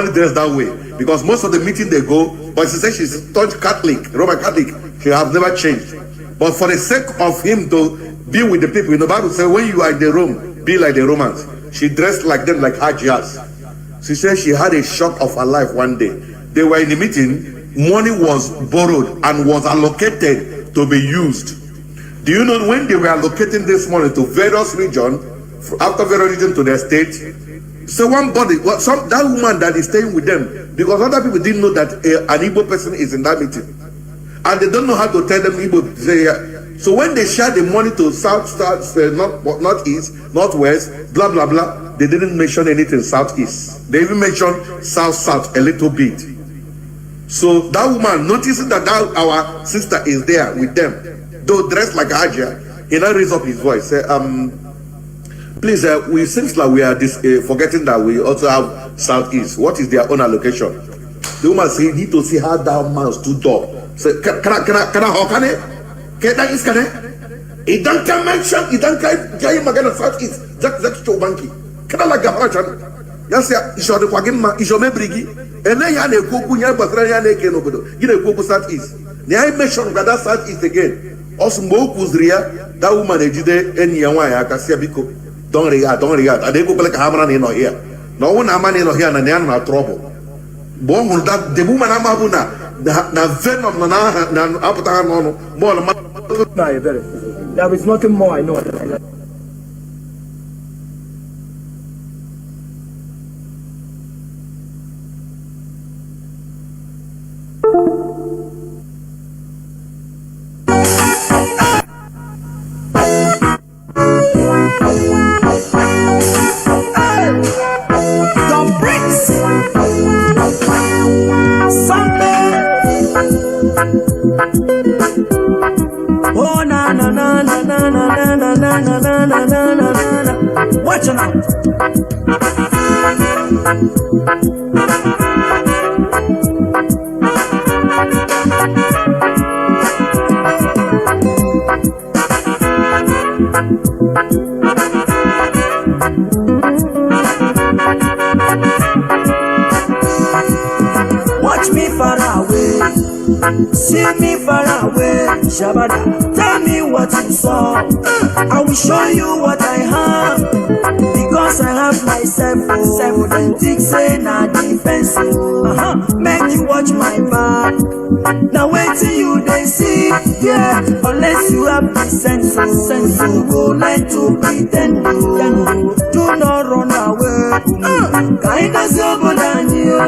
dressed that way because most of the meeting they go, but she said she's staunch Catholic, Roman Catholic. She has never changed. But for the sake of him to be with the people, the Bible says when you are in the room, be like the Romans. She dressed like them, like Hajias. She said she had a shock of her life one day. They were in the meeting, money was borrowed and was allocated to be used. Do you know when they were allocating this money to various regions, after various regions to their state? So that woman that is staying with them, because other people didn't know that an Igbo person is in that meeting. And they don't know how to tell them Igbo. So when they share the money to northeast, northwest, blah, blah, blah, they didn't mention anything southeast. They even mentioned south a little bit. So that woman, noticing that our sister is there with them, though dressed like Ajia, he now raised up his voice, say, please, we seems like we are forgetting that we also have southeast. What is their own allocation? The woman said, need to see how that man stood up. Say, can I it don't mention, it don't carry Magana southeast. That's Chobanki. Can I like a merchant? Yes, you should have you should brigi. And then you have a cook, you have a southeast. I mentioned that southeast again. Also, that woman, any I can see a biko. Don't regard. I didn't go like a hammer in here. No one a man in here and they are not trouble. Bon, that the woman Amabuna, the venom, there is nothing more I know. Oh na na na na na na na na na na na na na na. Watch out. Watch me far away. See me far away, Shabada. Tell me what you saw. I will show you what I have. Because I have myself. Authentic say na defense. Make you watch my back. Now wait till you they see. Yeah, unless you have the sense. Go like to pretend. Do not run away. Kindness over than you.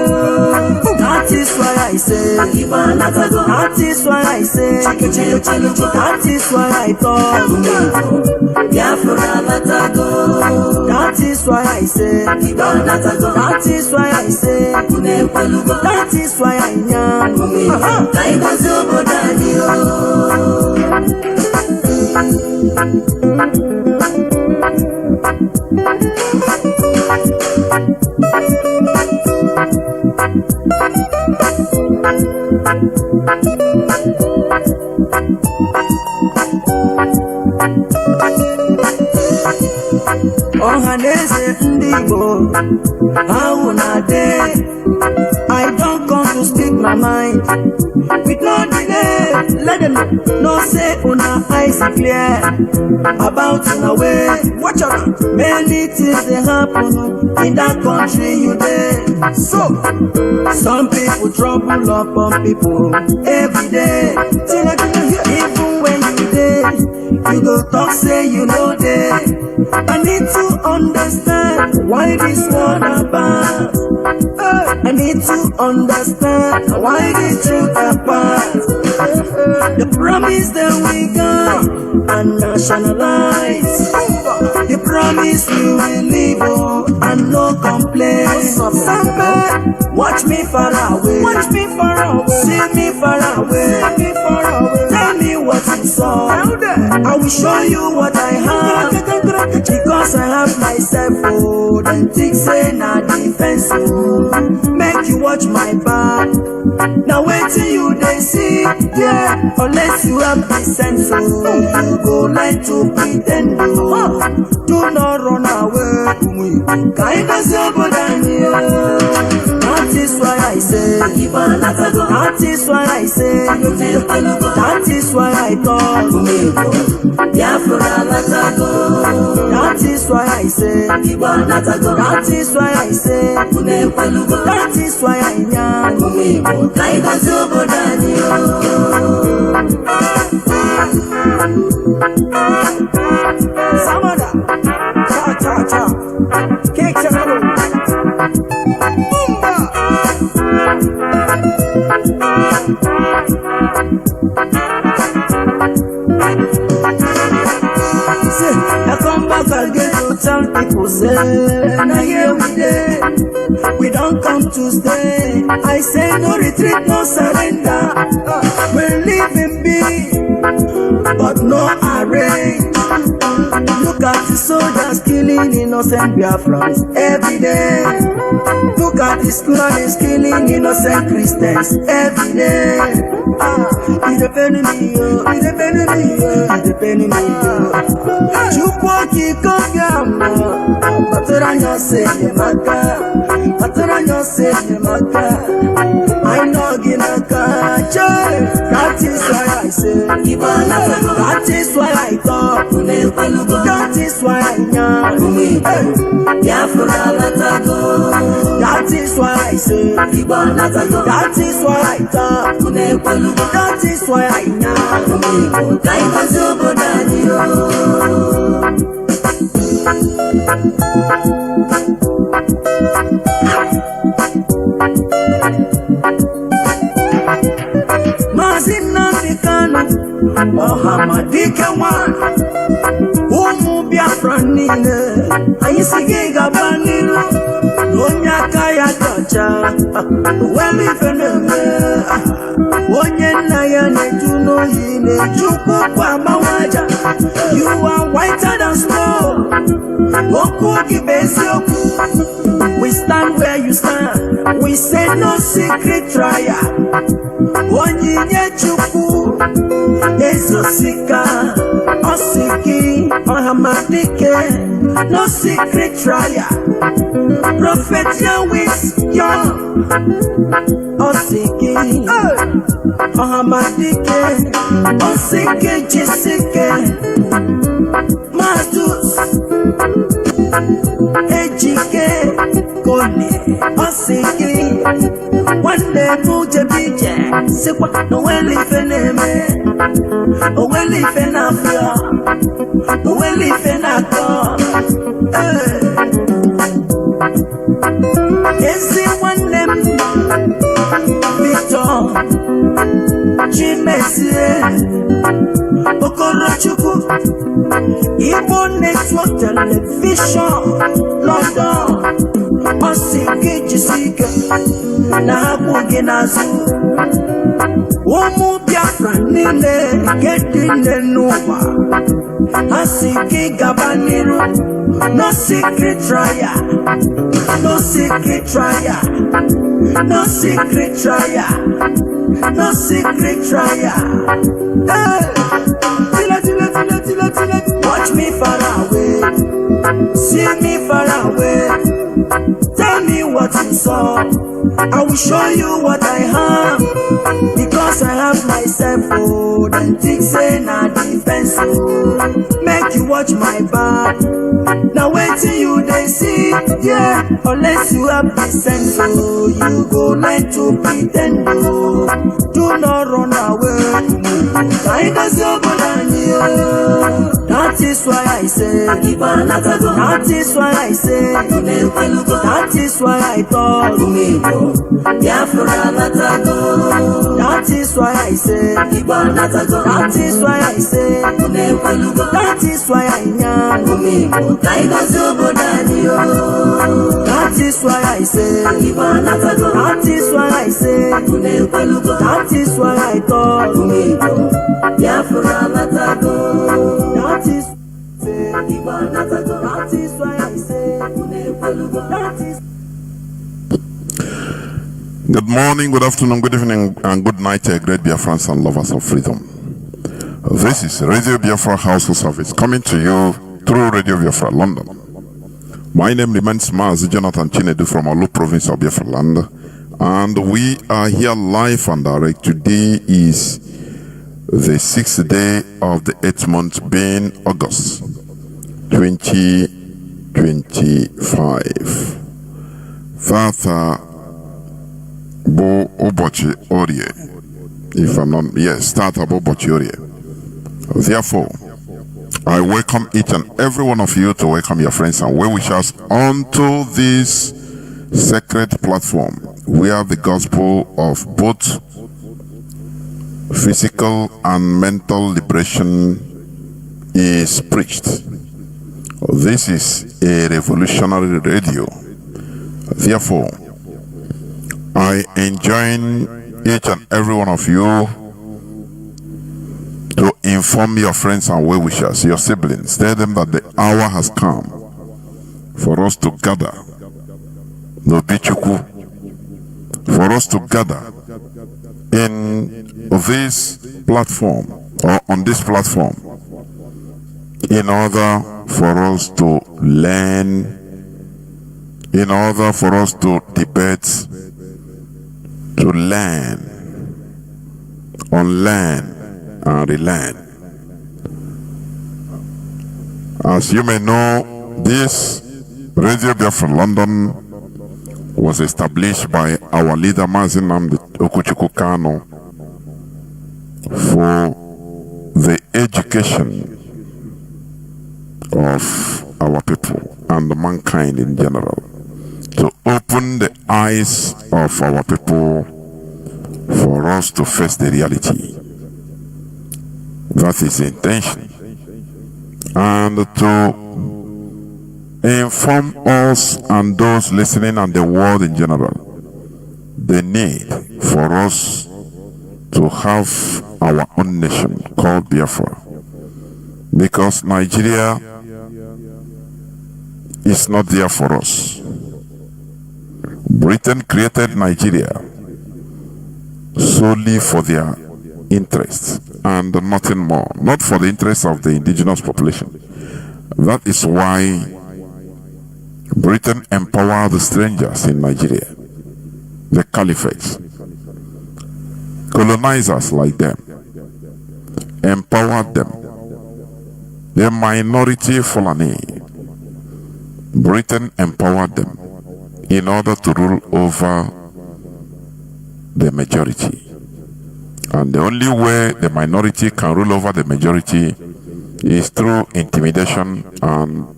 That is why I say. That is why I say. That is why I talk. That is why I say. That is why I say. That is why I am. Ohaneze Ndigo, how na day? I don't come to speak my mind. With no delay, let them know say una eyes clear about una way. Watch out, many things they happen in that country you there. So, some people trouble upon people every day. Even when you there, you go talk say you know there. I need to understand why this one about. I need to understand why the truth apart. The promise that we got and nationalize. The promise we will live and no complaints. Watch me far away. Watch me far away. See me far away. See me far away. Tell me what you saw. I will show you what I have. Because I have myself. Authentic say na defense. Make you watch my back. Now wait till you they see. Yeah, unless you have the sense. You go like to pretend. Do not run away. Kindness over than you. That That is why I say, that is why I talk. That is why I say, that is why I say, that is why I am. Samada, cha. Cake Samada. I come back again to tell people, say, now here we dey. We don't come to stay. I say no retreat, no surrender. We're living big, but no arrange. Look at the soldiers killing innocent Biafrans every day. Look at the schools killing innocent Christians every day. It's depending on you, it's depending on you, it's depending on you. Chukwaki Kogyama, Patoranyo say Yamaka, Patoranyo say Yamaka. I know Ginaka, that is why I say, that is why I talk, that is why I know, that is why I say, that is why I talk, that is why I know. Mazi Nnamdi Kanu, Mohammadikewan, Biafran nile, ayisigi gabaniru, onyaka ya kacha, weli feneme, onye na ya nejuno yine, chukwu kwa mawaja. You are whiter than snow, oku kibesi oku. We stand where you stand, we say no secret trial. Onyinye chukwu, ezosika, osiki, Mohammadike, no secret trial. Prophet Yahweh's young, osiki, Mohammadike, osiki, jisike, Matus, ejike, kone, osiki. One day muje bije, sikwa oweli feneme, oweli fenafia, oweli fenako. Ezi one name, Victor, Chimezie, Okorochukwu, Igbo Network Television, London, Osiki Jisike. Na habugi nazu Omu Biafran nile Gedine nuwa Asiki gabaniru No secret trial No secret trial No secret trial No secret trial. Hey! Tila. Watch me far away See me far away Tell me what you saw I will show you what I have Because I have myself then think say na defense Make you watch my back Now wait till you they see Yeah, unless you have the sense you go like to pretend Do not run away That is why I say That is why I say That is why I talk That is why I say That is why I say That is why I am That is why I say That is why I say That is why I talk That is why I say That is Good morning, good afternoon, good evening, and good night, great Biafrans and lovers of freedom. This is Radio Biafra Household Service coming to you through Radio Biafra, London. My name remains Mazi Jonathan Chinedu from Olu province of Biafra land, And we are here live and direct. Today is the 6th day of the 8th month, being August 2025. Tata Bo Obochi Orie. If I'm not, yes, Tata Bo Obochi Orie. Therefore, I welcome each and every one of you to welcome your friends and well-wishers onto this sacred platform where the gospel of both physical and mental liberation is preached. This is a revolutionary radio. Therefore, I enjoin each and every one of you to inform your friends and well-wishers, your siblings. Tell them that the hour has come for us to gather. No bichuku. For us to gather in this platform or on this platform in order for us to learn, in order for us to debate, to learn, unlearn, and relearn. As you may know, this Radio Biafra London was established by our leader Mazi Nnamdi Kanu for the education of our people and mankind in general, to open the eyes of our people for us to face the reality. That is the intention. And to inform us and those listening and the world in general the need for us to have our own nation called Biafra. Because Nigeria is not there for us. Britain created Nigeria solely for their interests and nothing more, not for the interests of the indigenous population. That is why Britain empowered the strangers in Nigeria, the caliphates, colonizers like them, empowered them. The minority Fulani, Britain empowered them in order to rule over the majority. And the only way the minority can rule over the majority is through intimidation and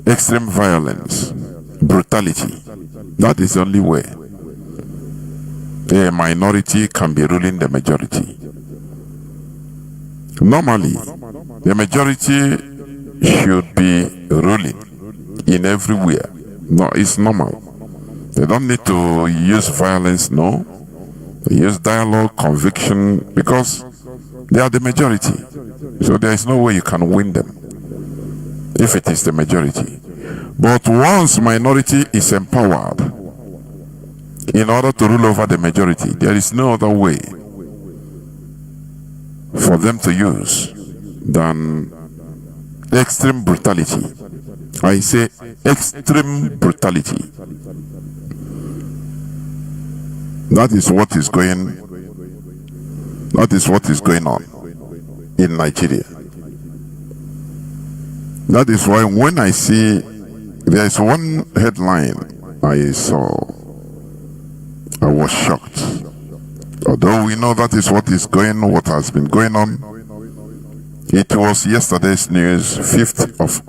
extreme violence, brutality. That is the only way the minority can be ruling the majority. Normally, the majority should be ruling in everywhere. No, it's normal. They don't need to use violence, no. They use dialogue, conviction, because they are the majority. So there is no way you can win them if it is the majority. But once minority is empowered in order to rule over the majority, there is no other way for them to use than extreme brutality. I say extreme brutality. That is what is going on in Nigeria. That is why when I see there is one headline I saw, I was shocked. Although we know that is what has been going on. It was yesterday's news, 5th of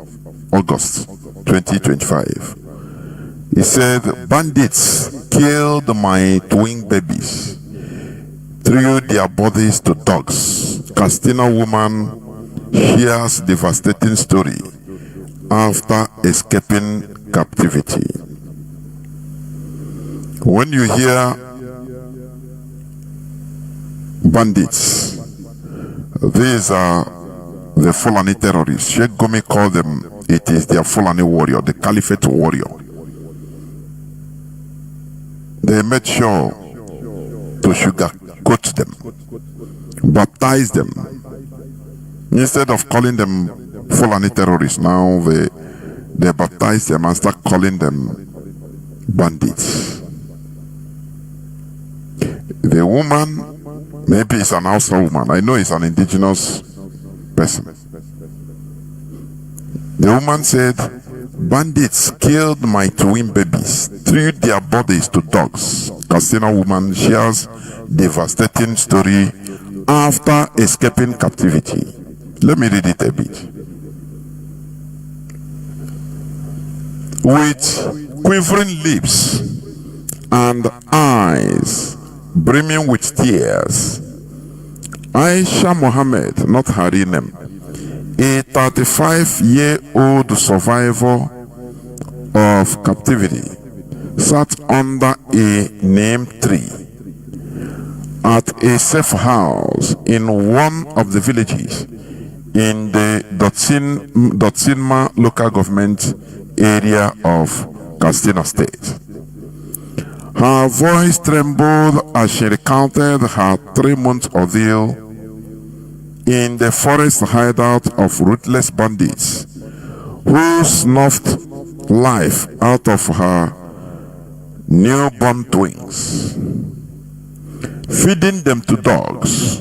August 2025. He said, bandits killed my twin babies, threw their bodies to dogs. Castina woman shares devastating story after escaping captivity. When you hear bandits, these are the Fulani terrorists. Sheikh Gumi called them, it is their Fulani warrior, the Caliphate warrior. They made sure to sugarcoat them, baptize them. Instead of calling them Fulani terrorists, now they baptize them and start calling them bandits. The woman, maybe it's an Hausa woman. I know it's an indigenous person. The woman said, bandits killed my twin babies, threw their bodies to dogs. Katsina woman shares devastating story after escaping captivity. Let me read it a bit. With quivering lips and eyes brimming with tears, Aisha Mohammed, not her real name, a 35-year-old survivor of captivity, sat under a neem tree at a safe house in one of the villages in the Dotsinma local government area of Katsina State. Her voice trembled as she recounted her 3-month ordeal in the forest hideout of ruthless bandits who snuffed life out of her newborn twins, feeding them to dogs.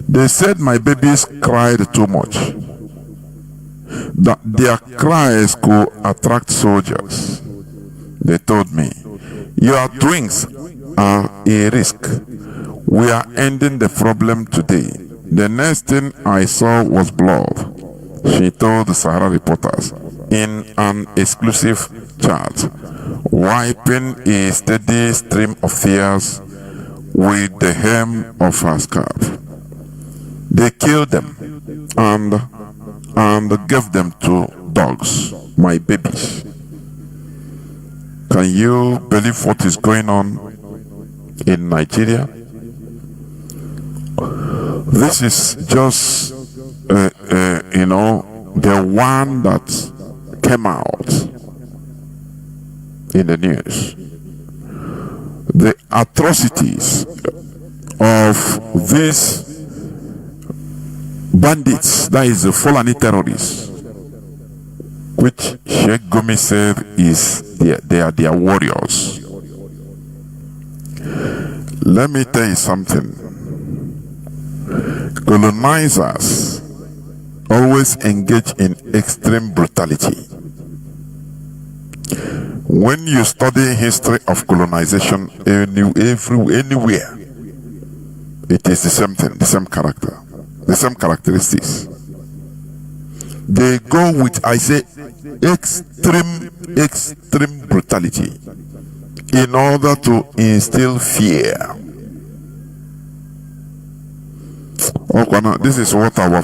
They said my babies cried too much, that their cries could attract soldiers. They told me, your twins are a risk. We are ending the problem today. The next thing I saw was blood, she told the Sahara reporters in an exclusive chat, wiping a steady stream of tears with the hem of her scarf. They killed them and gave them to dogs, my babies. Can you believe what is going on in Nigeria? This is just, the one that came out in the news. The atrocities of these bandits, that is the Fulani terrorists, which Sheikh Gumi said they are their warriors. Let me tell you something. Colonizers always engage in extreme brutality. When you study history of colonization anywhere, it is the same thing, the same character, the same characteristics. They go with, I say, extreme brutality in order to instill fear. This is what our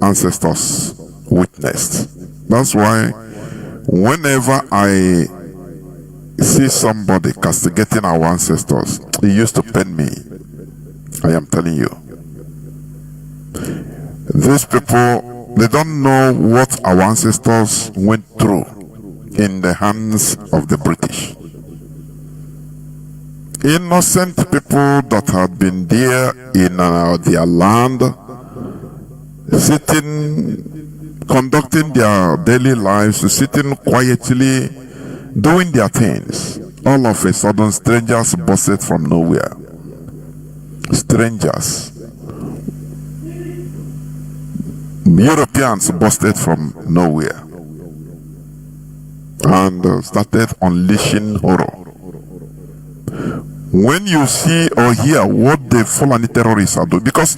ancestors witnessed. That's why whenever I see somebody castigating our ancestors, it used to pain me. I am telling you. These people, they don't know what our ancestors went through in the hands of the British. Innocent people that had been there in their land, sitting, conducting their daily lives, sitting quietly, doing their things. All of a sudden, strangers busted from nowhere. Strangers. Europeans busted from nowhere and started unleashing horror. When you see or hear what the Fulani terrorists are doing, because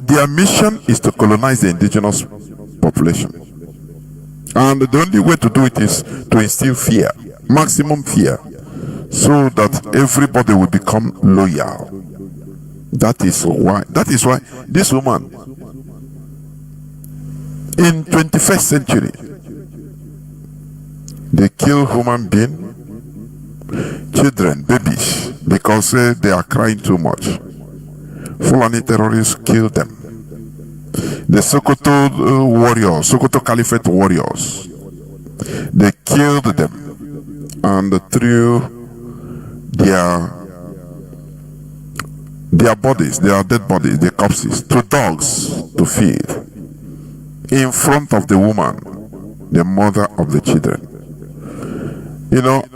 their mission is to colonize the indigenous population, and the only way to do it is to instill fear, maximum fear, so that everybody will become loyal. That is why this woman in 21st century, they kill human beings, children, babies, because they are crying too much. Fulani terrorists kill them. The Sokoto warriors, Sokoto Caliphate warriors, they killed them and threw their bodies, their dead bodies, their corpses, to dogs to feed in front of the woman, the mother of the children.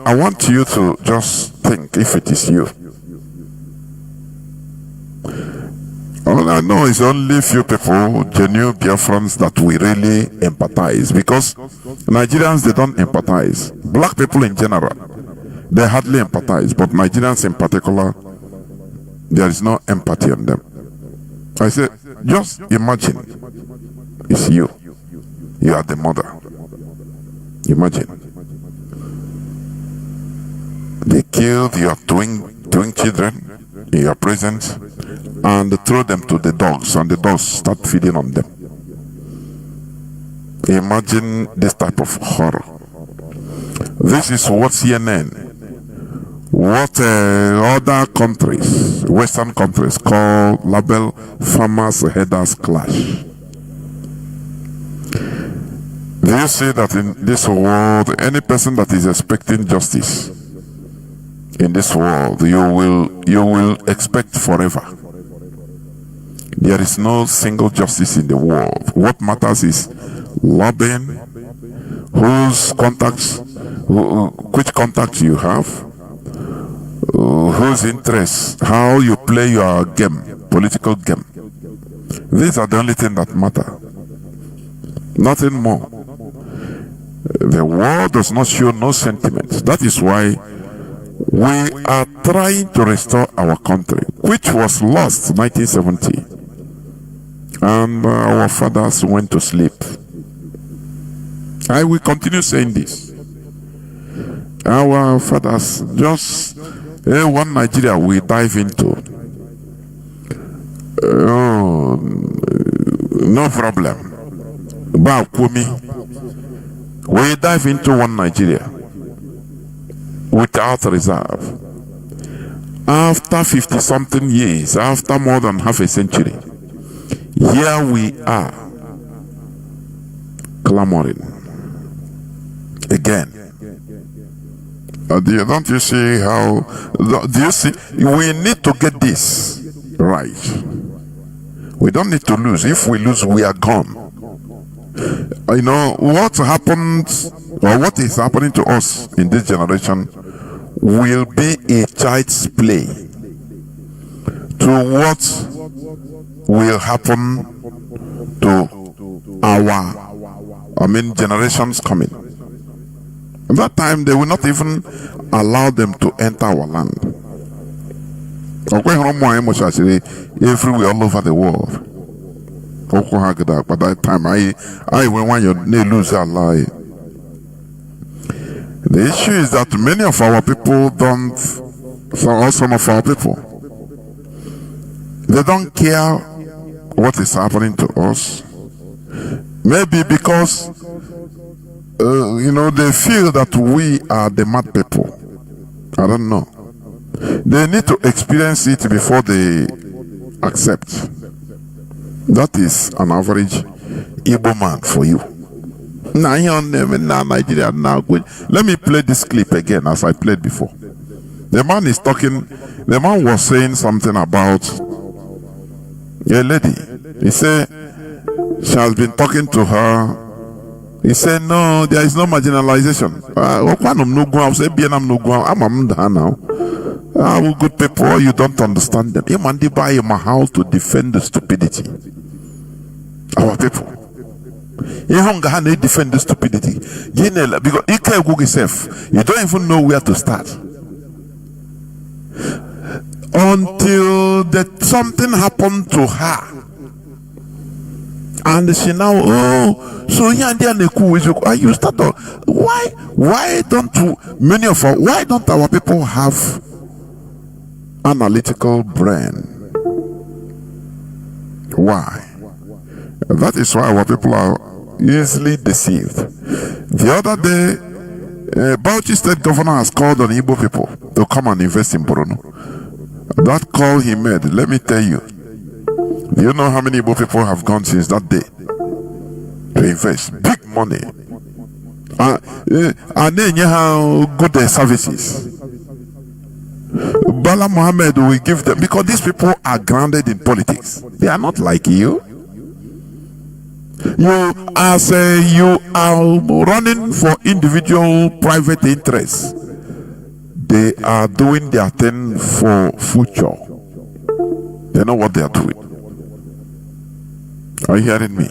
I want you to just think, if it is you, All I know is only few people, genuine Biafrans, that we really empathize, because Nigerians, they don't empathize. Black people in general, they hardly empathize, but Nigerians in particular, there is no empathy on them. I said, just imagine, it's you. You are the mother. Imagine. They killed your twin children in your presence and throw them to the dogs, and the dogs start feeding on them. Imagine this type of horror. This is what CNN, what other countries, Western countries, call label farmers' headers clash. Do you see that in this world, any person that is expecting justice in this world, you will expect forever? There is no single justice in the world. What matters is lobbying, whose contacts, which contacts you have, whose interests, how you play your game, political game. These are the only things that matter. Nothing more. The world does not show no sentiment. That is why we are trying to restore our country, which was lost in 1970. And our fathers went to sleep. I will continue saying this. Our fathers, just one Nigeria we dive into. No problem. We dive into one Nigeria without reserve. After 50-something years, after more than half a century, here we are clamoring again. Don't you see how? Do you see? We need to get this right. We don't need to lose. If we lose, we are gone. You know what happened, or what is happening to us in this generation will be a child's play to what will happen to our generations coming. At that time, they will not even allow them to enter our land. Everywhere all over the world. By that time, I want you to lose our life. The issue is that many of our people don't, some of our people, they don't care what is happening to us. Maybe because, they feel that we are the mad people. I don't know. They need to experience it before they accept. That is an average Igbo man for you. Nigeria now. Let me play this clip again as I played before. The man is talking, the man was saying something about a lady. He said she has been talking to her. He said, no, there is no marginalization. Good people, you don't understand them. How to defend the stupidity. Our people. You don't defend the stupidity. Because you don't even know where to start. Until that something happened to her. And she now, so you start to, why don't our people have analytical brain? Why? That is why our people are easily deceived. The other day, Bauchi State Governor has called on Igbo people to come and invest in Borno. That call he made, let me tell you, do you know how many Igbo people have gone since that day to invest big money? And then you have good services. Bala Mohammed will give them, because these people are grounded in politics. They are not like you. You are running for individual private interests. They are doing their thing for future. They know what they are doing. Are you hearing me?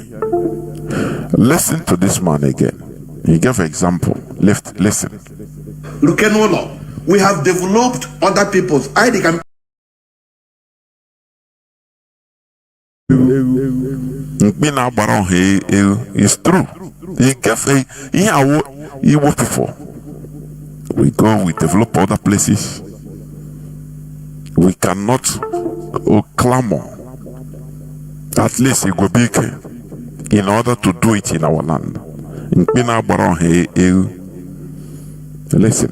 Listen to this man again. He gave an example. Listen. We have developed other people's ID. It's true. He gave he worked before. We go, we develop other places. We cannot clamor. At least it will be in order to do it in our land. Listen.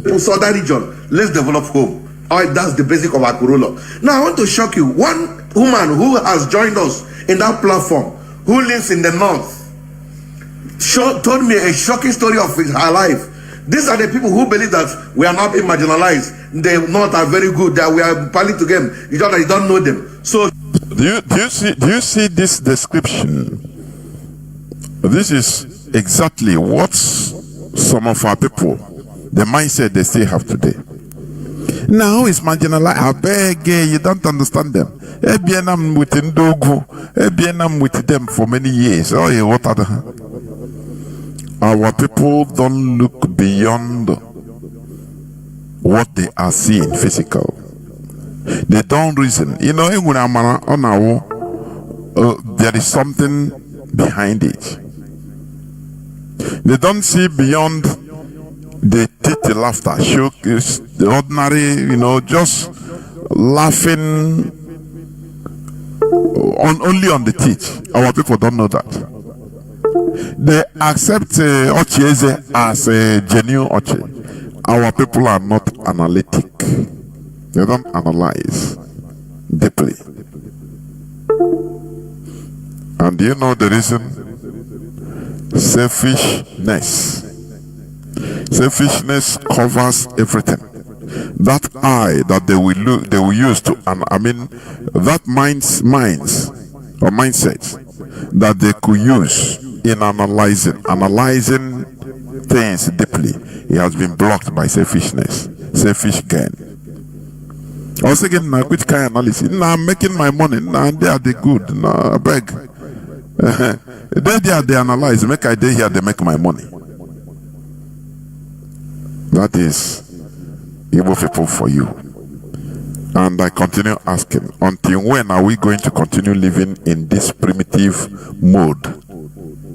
In Southern region, let's develop home. That's the basic of Akurolo. Now I want to shock you. One woman who has joined us in that platform, who lives in the north, told me a shocking story of her life. These are the people who believe that we are not being marginalized. The North are very good, that we are piling to them. You don't know them. So do you see this description? This is exactly what some of our people, the mindset they still have today. Now it's marginalized. I beg you, don't understand them. I'm with Ndogo. I'm with them for many years. Oh yeah, what other? Our people don't look beyond what they are seeing physical. They don't reason. You know, there is something behind it. They don't see beyond the titty laughter, showcase the ordinary, just laughing only on the teeth. Our people don't know that. They accept Ochieze as a genuine Ochi. Our people are not analytic. They don't analyze deeply. And do you know the reason? Selfishness. Selfishness covers everything. That eye that they will use to, that mindset that they could use in analyzing things deeply, it has been blocked by selfishness, selfish gain. I was thinking, which kind of analysis? I'm making my money. They are the good. I beg. They analyze. Make I day here, they make my money. That is evil people for you. And I continue asking, until when are we going to continue living in this primitive mode?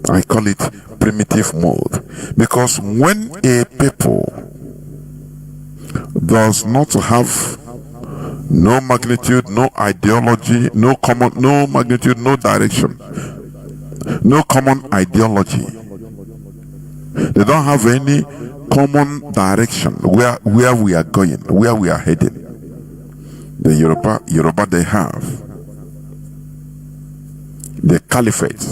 I call it primitive mode. Because when a people does not have no magnitude, no ideology, no magnitude, no direction, no common ideology, they don't have any common direction where we are going, where we are heading. The Yoruba they have the caliphate,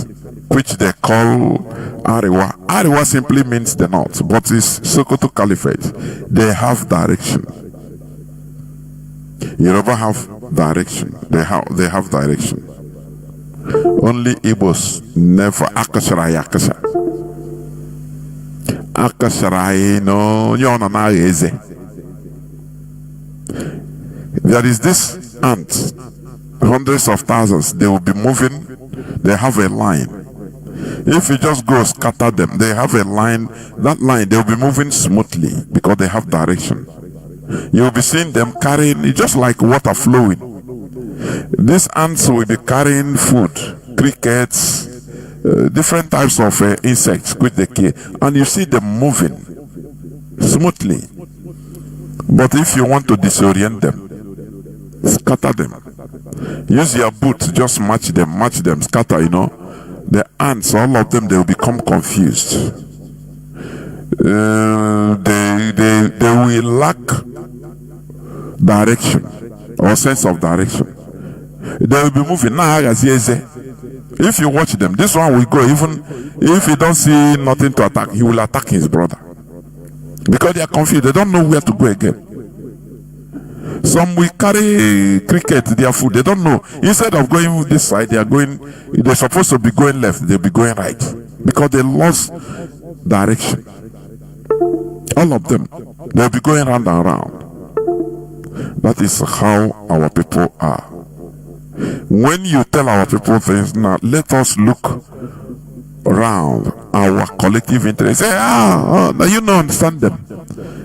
which they call Arewa. Arewa simply means the north, but it's Sokoto Caliphate. They have direction. Yoruba have direction. They have direction. Only Igbos never. Akasharai no yona eze. There is this ant, hundreds of thousands. They will be moving. They have a line. If you just go scatter them, they have a line. That line, they will be moving smoothly because they have direction. You will be seeing them carrying, just like water flowing. These ants will be carrying food, crickets, different types of insects which they kill, and you see them moving smoothly. But if you want to disorient them, scatter them. Use your boot, just match them, scatter, The ants, all of them, they will become confused. They will lack direction or sense of direction. They will be moving. If you watch them, this one will go, even if he don't see nothing to attack, he will attack his brother. Because they are confused, they don't know where to go again. Some will carry cricket, their food, they don't know. Instead of going this side, they're supposed to be going left, they'll be going right. Because they lost direction. All of them, they'll be going round and round. That is how our people are. When you tell our people things, now let us look around our collective interest. Say, now you don't understand them.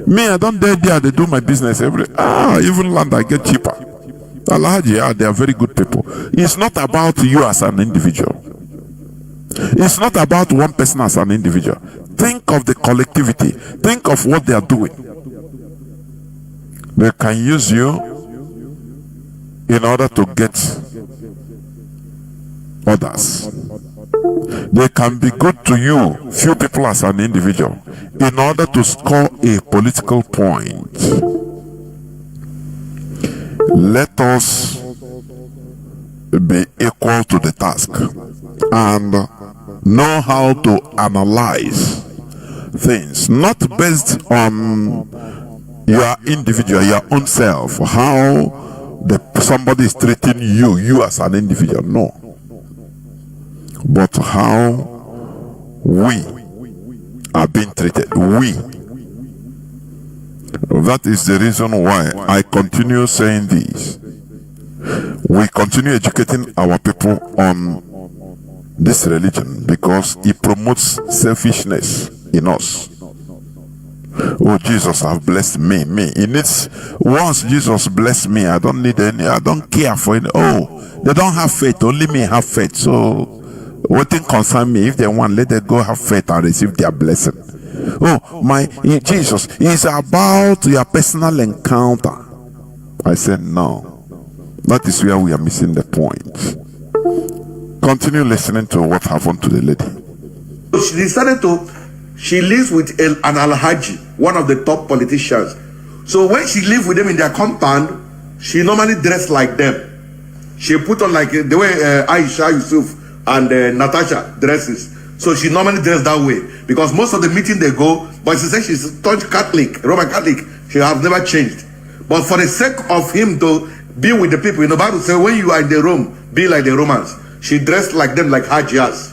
Me, I don't dare there, they do my business even land I get cheaper. Alhaji, they are very good people. It's not about you as an individual. It's not about one person as an individual. Think of the collectivity. Think of what they are doing. They can use you in order to get others. They can be good to you, few people as an individual, in order to score a political point. Let us be equal to the task and know how to analyze things, not based on your individual, your own self, how somebody is treating you as an individual, no, but how we are being treated. That is the reason why I continue saying this. We continue educating our people on this religion because it promotes selfishness in us. Oh, Jesus have blessed me. It needs, once Jesus bless me, I don't need any, I don't care for it. Oh, they don't have faith, only me have faith. So what thing concern me? If they want, let them go have faith and receive their blessing. Oh, my Jesus is about your personal encounter. I said no. That is where we are missing the point. Continue listening to what happened to the lady. She decided she lives with an Alhaji, one of the top politicians. So when she lived with them in their compound, she normally dressed like them. She put on like the way Aisha, Yusuf, and Natasha dresses. So she normally dressed that way because most of the meeting they go, but she said she's staunch Catholic, Roman Catholic. She has never changed. But for the sake of him to be with the people, the Bible says when you are in the Rome, be like the Romans. She dressed like them, like Hajias.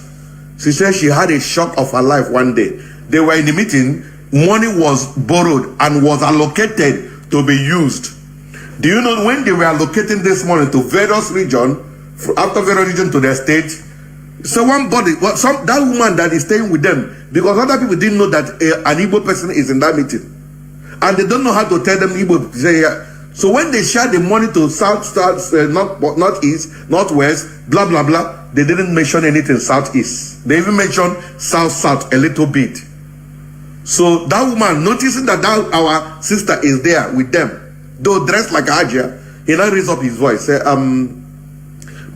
She said she had a shock of her life one day. They were in the meeting, money was borrowed and was allocated to be used. Do you know when they were allocating this money to various regions, after various regions to their state? So that woman that is staying with them, because other people didn't know that an Igbo person is in that meeting. And they don't know how to tell them Igbo. So when they share the money to south, northeast, northwest, blah, blah, blah, they didn't mention anything southeast. They even mentioned south a little bit. So that woman, noticing that our sister is there with them, though dressed like Ajia, he now raised up his voice, say,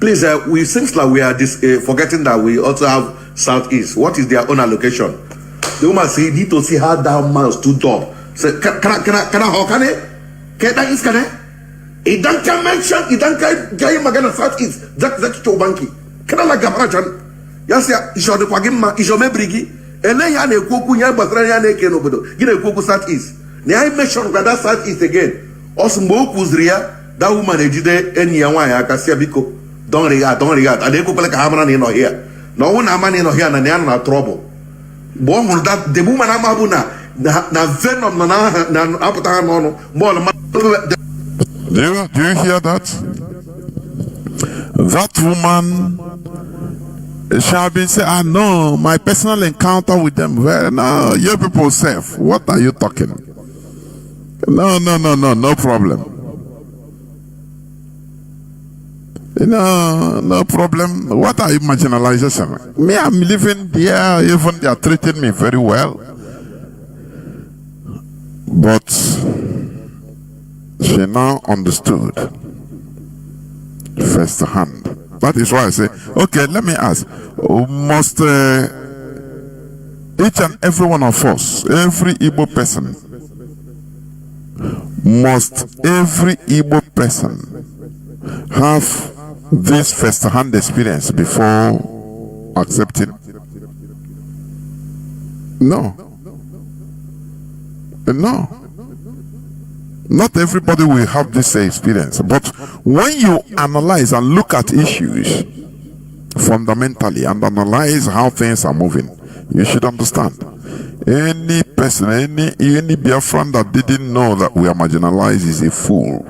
please, we seems like we are forgetting that we also have southeast. What is their own allocation? The woman said, you need to see how that man stood up. Say, can I it don't can mention, it don't can magana southeast. That's to banki. Can I like a margin? Yes, yeah, you should the Quagima, you should mebrigi, and then Yan a Kuku Yan Batraya Kenobodo, get a Kuku southeast. Now I mentioned that southeast again. Also, Mokuzria, that woman, a Jude, and Yawa, Cassiabico. Don't regard. And they could like a hammer in here. No one a man in here and they trouble. Born that the woman Amabuna, the venom, do you hear that? That woman shall be say, no, my personal encounter with them. Well, no, your people safe. What are you talking? No problem. No problem. What are you marginalization? Me, I'm living there, even they are treating me very well. But she now understood first hand. That is why I say, okay, let me ask, must each and every one of us, every Igbo person, must every Igbo person have this first-hand experience before accepting? No. Not everybody will have this experience. But when you analyze and look at issues fundamentally and analyze how things are moving, you should understand. Any person, any Biafran that didn't know that we are marginalized is a fool.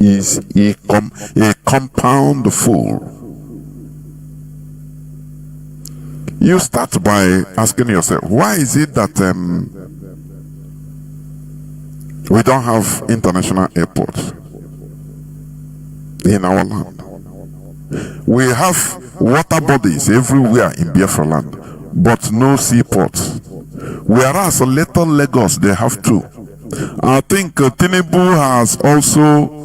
is a compound fool. You start by asking yourself, why is it that we don't have international airports in our land? We have water bodies everywhere in Biafra land, but no seaports. Whereas little Lagos, they have two. I think Tinubu has also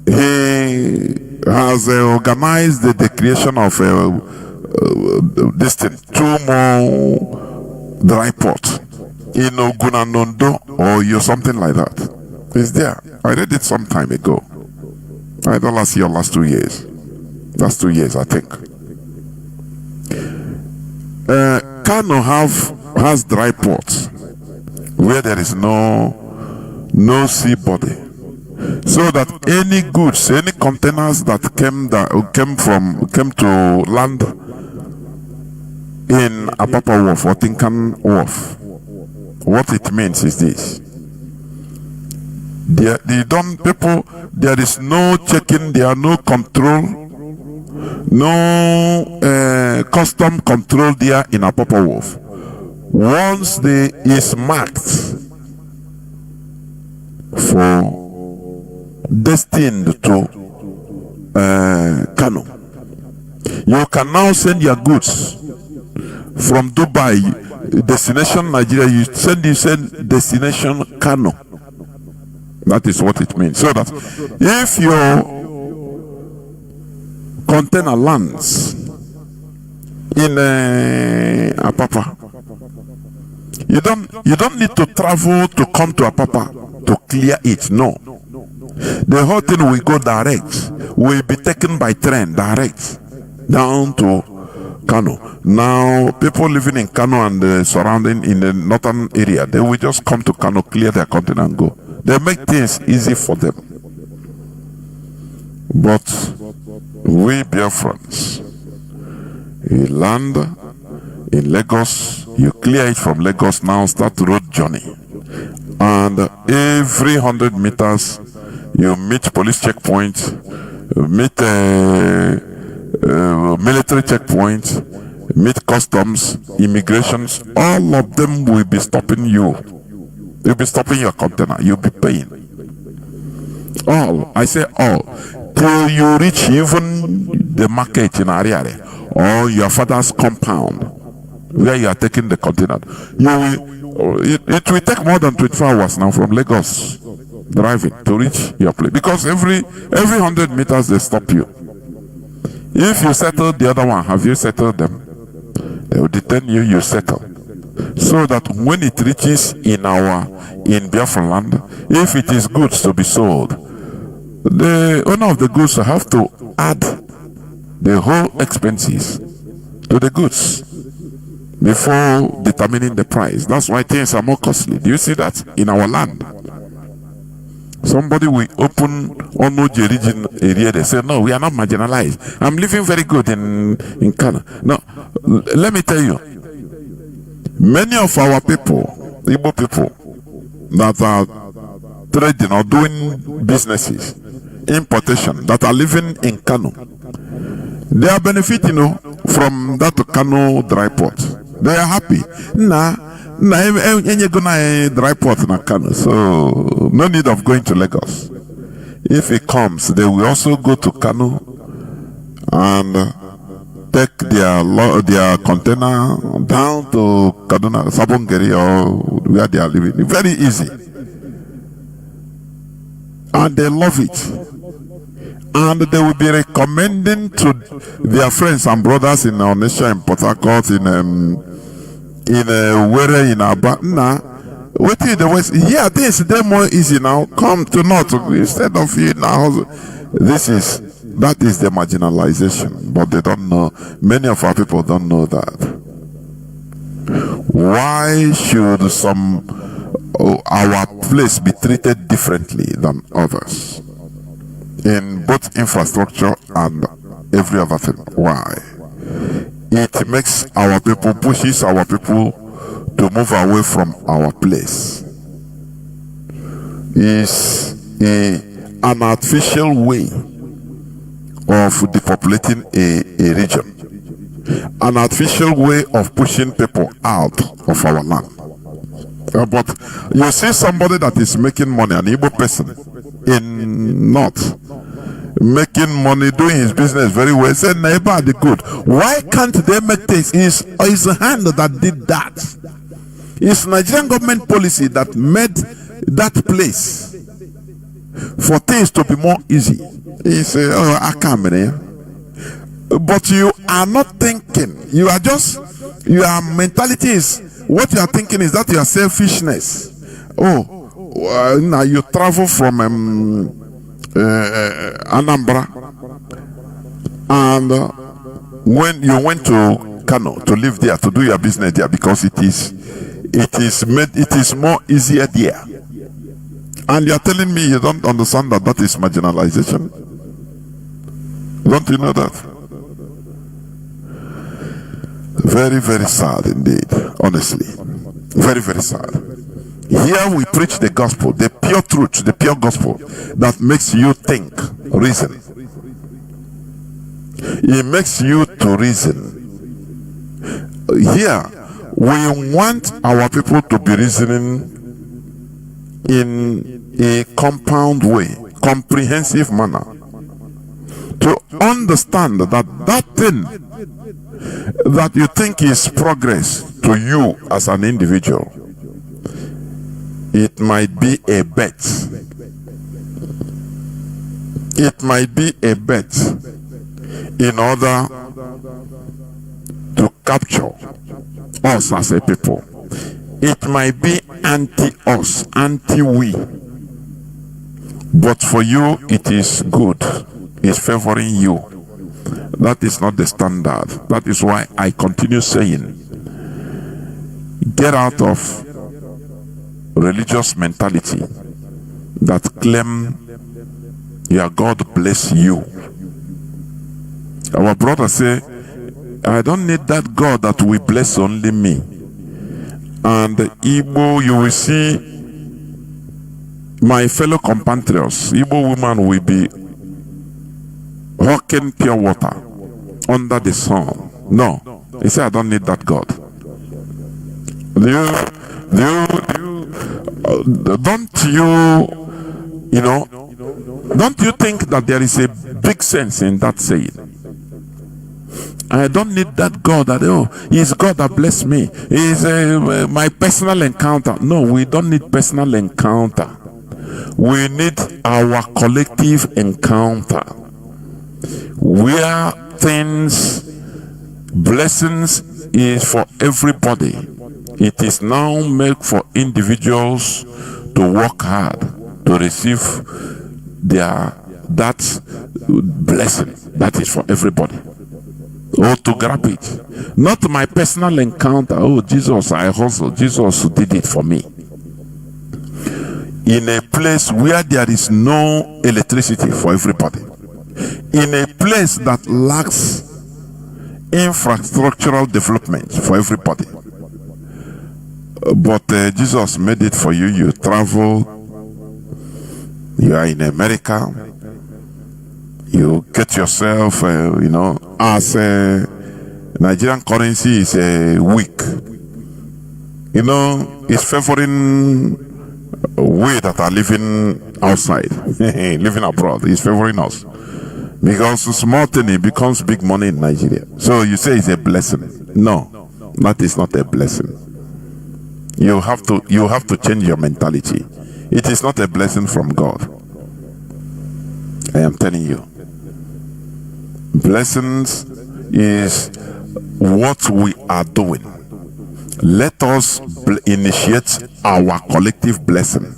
he has organized the creation of this thing, 2 more dry ports in Ogunanondo or something like that. It's there. I read it some time ago. Either last year or last 2 years. Last 2 years, I think. Kano has dry ports where there is no sea body, so that any goods, any containers that came to land in Apapa Wharf or Tinkan Wharf, what it means is this: there is no checking, there are no control, no custom control there in Apapa Wharf. Once is marked for destined to Kano, you can now send your goods from Dubai, destination Nigeria, you send destination Kano. That is what it means. So that if your container lands in Apapa, you don't need to travel to come to Apapa to clear it. No, the whole thing will go direct, will be taken by train direct down to Kano. Now people living in Kano and the surrounding in the northern area, they will just come to Kano, clear their container and go. They make things easy for them. But we Biafrans, we land in Lagos, you clear it from Lagos, now start road journey. And every 100 meters, you meet police checkpoint, meet military checkpoint, meet customs, immigrations. All of them will be stopping you. You'll be stopping your container. You'll be paying. All. I say all. Till you reach even the market in Ariare or your father's compound where you are taking the container. It will take more than 24 hours now from Lagos driving to reach your place. Because every 100 meters they stop you. If you settle the other one, have you settled them? They will detain you, you settle. So that when it reaches in Biafran land, if it is goods to be sold, the owner of the goods will have to add the whole expenses to the goods before determining the price. That's why things are more costly. Do you see that in our land? Somebody will open Onoji region area. They say, no, we are not marginalized. I'm living very good in Kano. No, let me tell you, many of our people, Igbo people, that are trading or doing businesses, importation, that are living in Kano, they are benefiting from that Kano dry port. They are happy. You're gonna dry port in Kano, so no need of going to Lagos. If it comes, they will also go to Kano and take their container down to Kaduna, Sabongeri, or where they are living. Very easy. And they love it. And they will be recommending to their friends and brothers in our nation, in Port Harcourt, in Were, in Aba. Wait till the West. Yeah, they're more easy now. Come to North instead of you now. That is the marginalization, but they don't know. Many of our people don't know that. Why should our place be treated differently than others in both infrastructure and every other thing? Why? It makes our people, pushes our people to move away from our place. is an artificial way of depopulating a region, an artificial way of pushing people out of our land. But you see somebody that is making money, an Igbo person in North, making money, doing his business very well, say neighbor the good. Why can't they make this? It's the hand that did that. It's Nigerian government policy that made that place for things to be more easy. It's I can't. But you are not thinking. You are just, your mentality is, what you are thinking is that your selfishness. Now you travel from Anambra, and when you went to Kano to live there, to do your business there, because it is more easier there, and you are telling me you don't understand that that is marginalization? Don't you know that? Very, very sad indeed, honestly. Very, very sad. Here we preach the gospel, the pure truth, the pure gospel that makes you think, reason. It makes you to reason. Here, we want our people to be reasoning in a compound way, comprehensive manner, to understand that that thing that you think is progress to you as an individual, it might be a bet. It might be a bet in order to capture us as a people. It might be anti-us, anti-we. But for you, it is good. It's favoring you. That is not the standard. That is why I continue saying, get out of religious mentality that claim your God bless you. Our brother say, I don't need that God that will bless only me. And Igbo, you will see my fellow compatriots, Igbo woman will be hawking pure water under the sun. No, he said, I don't need that God. Don't you think that there is a big sense in that saying? I don't need that God that, he's God that bless me. He's my personal encounter. No, we don't need personal encounter. We need our collective encounter, where blessings is for everybody. It is now made for individuals to work hard to receive that blessing that is for everybody. Or to grab it. Not my personal encounter. Oh, Jesus, I hustle. Jesus did it for me. In a place where there is no electricity for everybody. In a place that lacks infrastructural development for everybody. But Jesus made it for you. You travel. You are in America. You get yourself, as Nigerian currency is weak. It's favoring we that are living outside, living abroad. It's favoring us. Because small thing, it becomes big money in Nigeria. So you say it's a blessing. No, that is not a blessing. You have to change your mentality. It is not a blessing from God. I am telling you. Blessings is what we are doing. Let us initiate our collective blessing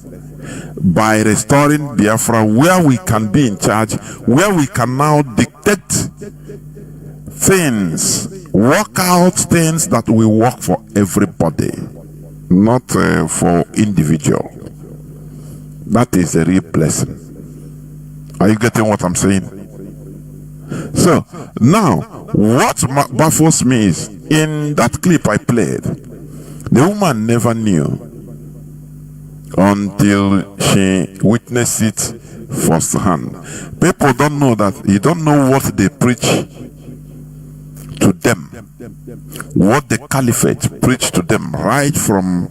by restoring Biafra, where we can be in charge, where we can now dictate things, work out things that will work for everybody, not for individual. That is a real blessing. Are you getting what I'm saying? So, now, what baffles me is, in that clip I played, the woman never knew until she witnessed it firsthand. People don't know that. You don't know what they preach to them, what the caliphate preached to them right from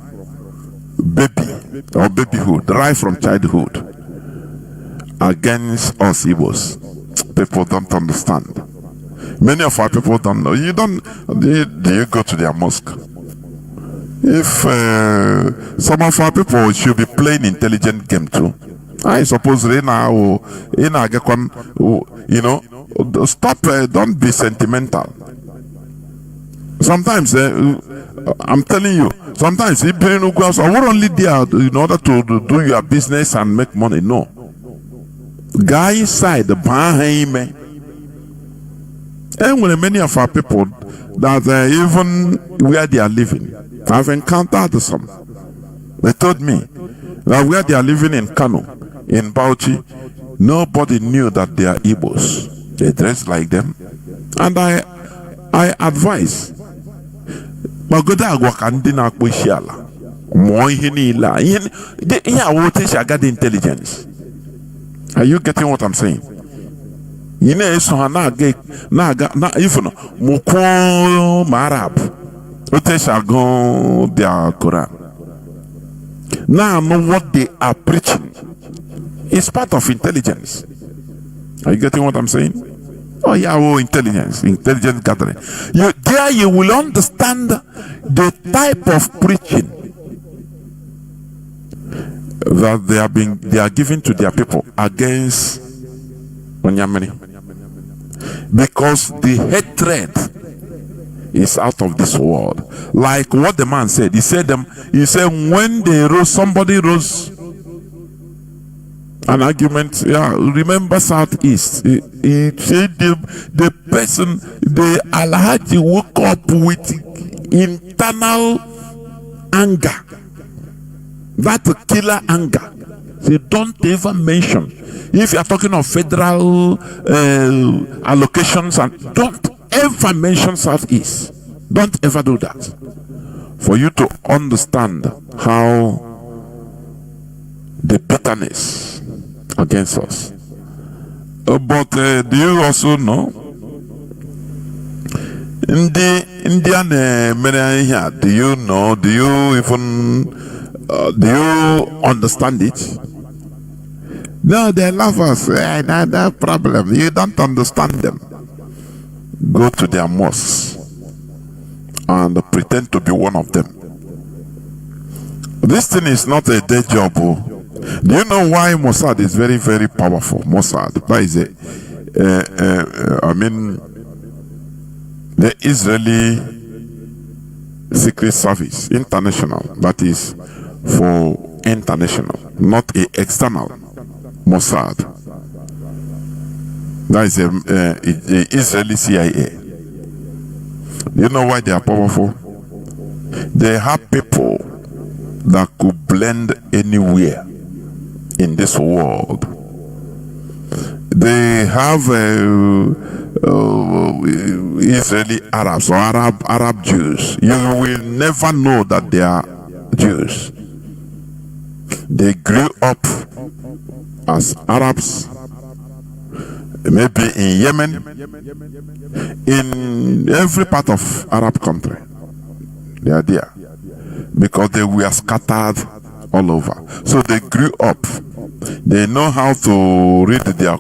baby or babyhood, right from childhood against us Igbos. People don't understand. Many of our people don't know. Do you go to their mosque? If some of our people should be playing intelligent game too, I suppose stop. Don't be sentimental. Sometimes I'm telling you, sometimes people are only there in order to do your business and make money. No, guy inside the behind. And when many of our people that even where they are living, I've encountered some. They told me that where they are living in Kanu, in Bauchi, nobody knew that they are Igbos. They dress like them, and I advise. Magoda agwakandina kwishala. Moihinila. Yeah, intelligence. Are you getting what I'm saying? You know, so na even mukwo marab. Ote shall go their Quran. Now know what they are preaching. It's part of intelligence. Are you getting what I'm saying? Oh yeah, intelligence gathering. There you will understand the type of preaching that they are giving to their people against Onyamini. Because the hatred is out of this world. Like what the man said. He said when they rose, somebody rose an argument. Yeah, remember Southeast. He said the person, the Alhaji woke up with internal anger. That killer anger. They don't ever mention. If you are talking of federal allocations, and don't ever mention Southeast. Don't ever do that. For you to understand how the bitterness against us. But do you also know in the Indian here? Do you know? Do you even do you understand it? No, they love us. No problem. You don't understand them. Go to their mosques and pretend to be one of them. This thing is not a day job. Do you know why Mossad is very, very powerful? Mossad, that is the Israeli Secret Service, international, that is for international, not a external Mossad. That is the Israeli CIA. Do you know why they are powerful? They have people that could blend anywhere in this world. They have Israeli Arabs or Arab Jews. You will never know that they are Jews. They grew up as Arabs, maybe in Yemen, in every part of Arab country. They are there because they were scattered all over. So they grew up. They know how to read their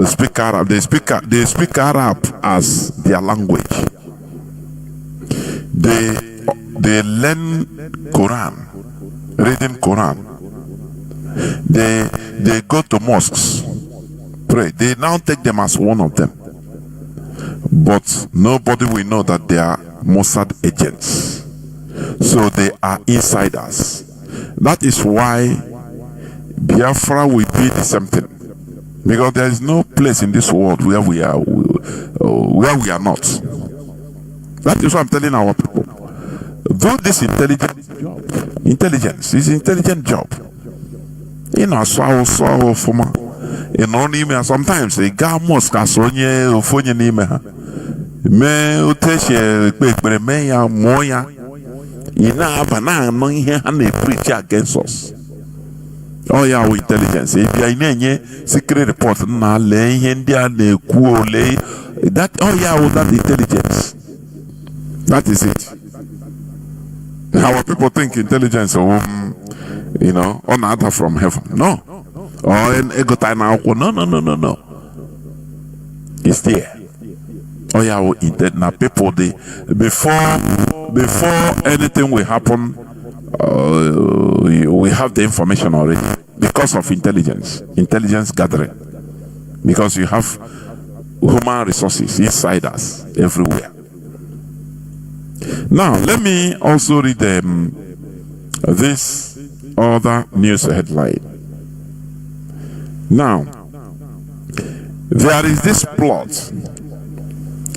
speak Arab. They speak Arab as their language. They learn Quran, reading Quran. They go to mosques, pray. They now take them as one of them. But nobody will know that they are Mossad agents. So they are insiders. That is why Biafra will be the same thing. Because there is no place in this world where we are not. That is what I'm telling our people. Do this intelligence is intelligent job. You know, sometimes a guy must cast on you for your name. Ina bana no here and they preach against us. Oh yeah, our intelligence. If you are secret report na le India ne kuole that oh yeah, that intelligence. That is it. Our people think intelligence on other from heaven. No. Or in ego time no. It's there. Oh yeah, now people before anything will happen, we have the information already because of intelligence gathering. Because you have human resources inside us everywhere. Now let me also read this other news headline. Now there is this plot.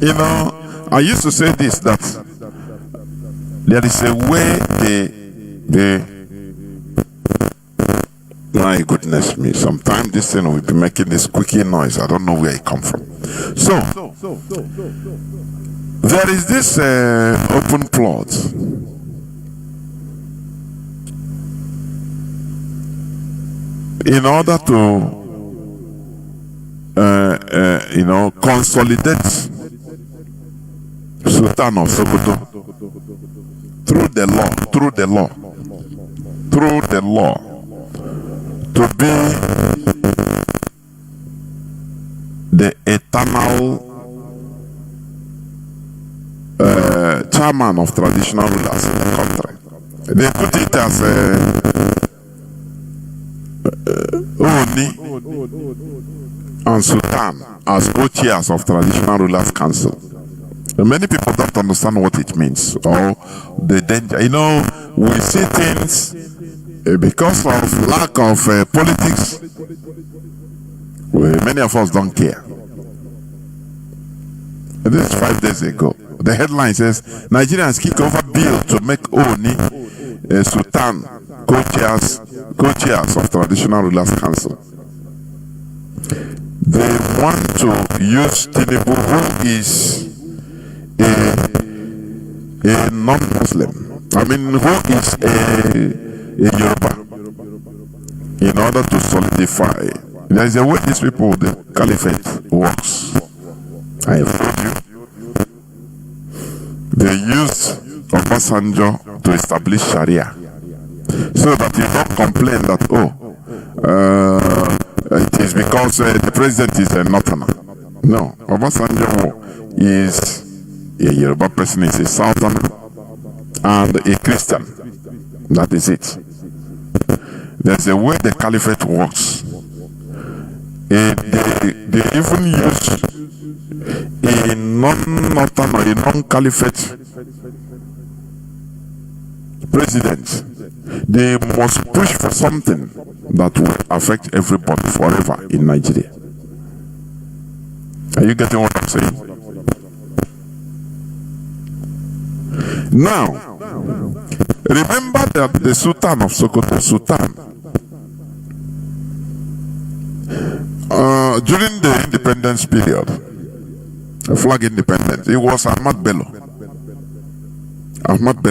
I used to say this, that there is a way my goodness me, sometimes this thing will be making this squeaky noise. I don't know where it come from. So there is this open plot. In order to consolidate Sultan of Sokoto through the law to be the eternal chairman of traditional rulers in the country. They put it as Oni and Sultan as co-chairs of traditional rulers council. Many people don't understand what it means or the danger. We see things because of lack of politics. Many of us don't care. This is 5 days ago. The headline says Nigerians kick over bill to make Oni Sultan co-chairs of traditional rulers council. They want to use Tinubu, who is a non-Muslim, who is a Yoruba, in order to solidify. There is a way these people, the caliphate, works. I have told you. They used Obasanjo to establish Sharia, so that you don't complain that it is because the president is a northerner. No, Obasanjo is a Yoruba person, is a southerner and a Christian. That is it. There's a way the caliphate works. They even use a non-northern or a non-caliphate president. They must push for something that will affect everybody forever in Nigeria. Are you getting what I'm saying? Now, remember that the Sultan of Sokoto, during the independence period, flag independence, it was Ahmad Bello. Ahmad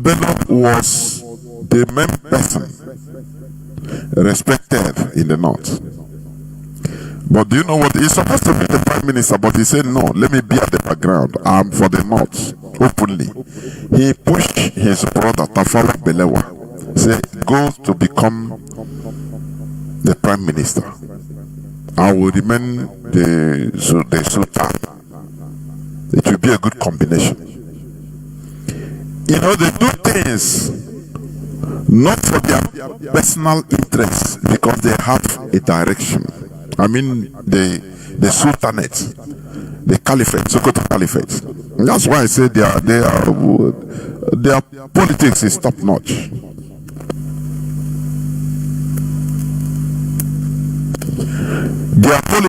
Bello was the main person respected in the north. But do you know what? He's supposed to be the prime minister, but he said, no, let me be at the background. I'm for the north, openly. He pushed his brother, Tafawa Balewa, said, go to become the prime minister. I will remain the Sultan. It will be a good combination. They do things not for their personal interests, because they have a direction. The Sultanate, the Caliphate, Sokoto Caliphate. And that's why I say their politics is top notch. Their